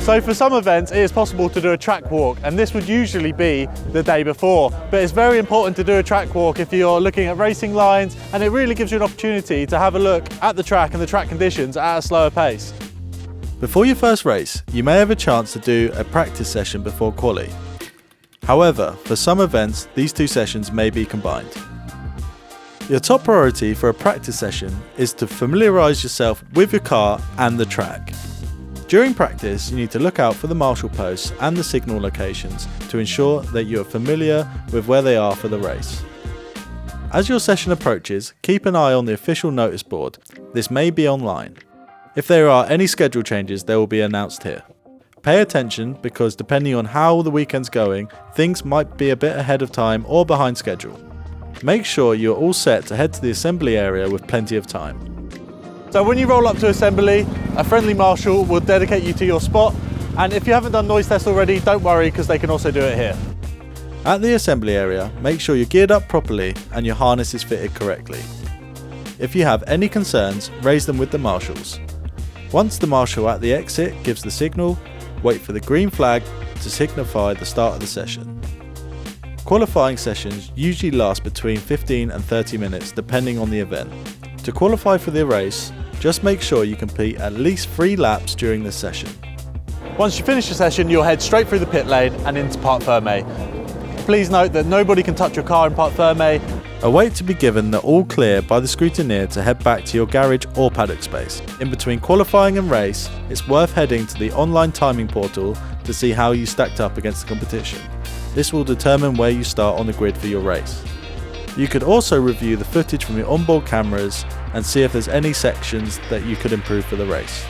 So for some events it is possible to do a track walk, and this would usually be the day before, but it's very important to do a track walk if you're looking at racing lines, and it really gives you an opportunity to have a look at the track and the track conditions at a slower pace. Before your first race, you may have a chance to do a practice session before quali. However, for some events these two sessions may be combined. Your top priority for a practice session is to familiarise yourself with your car and the track. During practice, you need to look out for the marshal posts and the signal locations to ensure that you are familiar with where they are for the race. As your session approaches, keep an eye on the official notice board. This may be online. If there are any schedule changes, they will be announced here. Pay attention because depending on how the weekend's going, things might be a bit ahead of time or behind schedule. Make sure you're all set to head to the assembly area with plenty of time. So when you roll up to assembly, a friendly marshal will dedicate you to your spot, and if you haven't done noise tests already, don't worry because they can also do it here. At the assembly area, make sure you're geared up properly and your harness is fitted correctly. If you have any concerns, raise them with the marshals. Once the marshal at the exit gives the signal, wait for the green flag to signify the start of the session. Qualifying sessions usually last between 15 and 30 minutes depending on the event. To qualify for the race, just make sure you complete at least 3 laps during this session. Once you finish the session, you'll head straight through the pit lane and into Parc Fermé. Please note that nobody can touch your car in Parc Fermé. Await to be given the all clear by the scrutineer to head back to your garage or paddock space. In between qualifying and race, it's worth heading to the online timing portal to see how you stacked up against the competition. This will determine where you start on the grid for your race. You could also review the footage from your onboard cameras and see if there's any sections that you could improve for the race.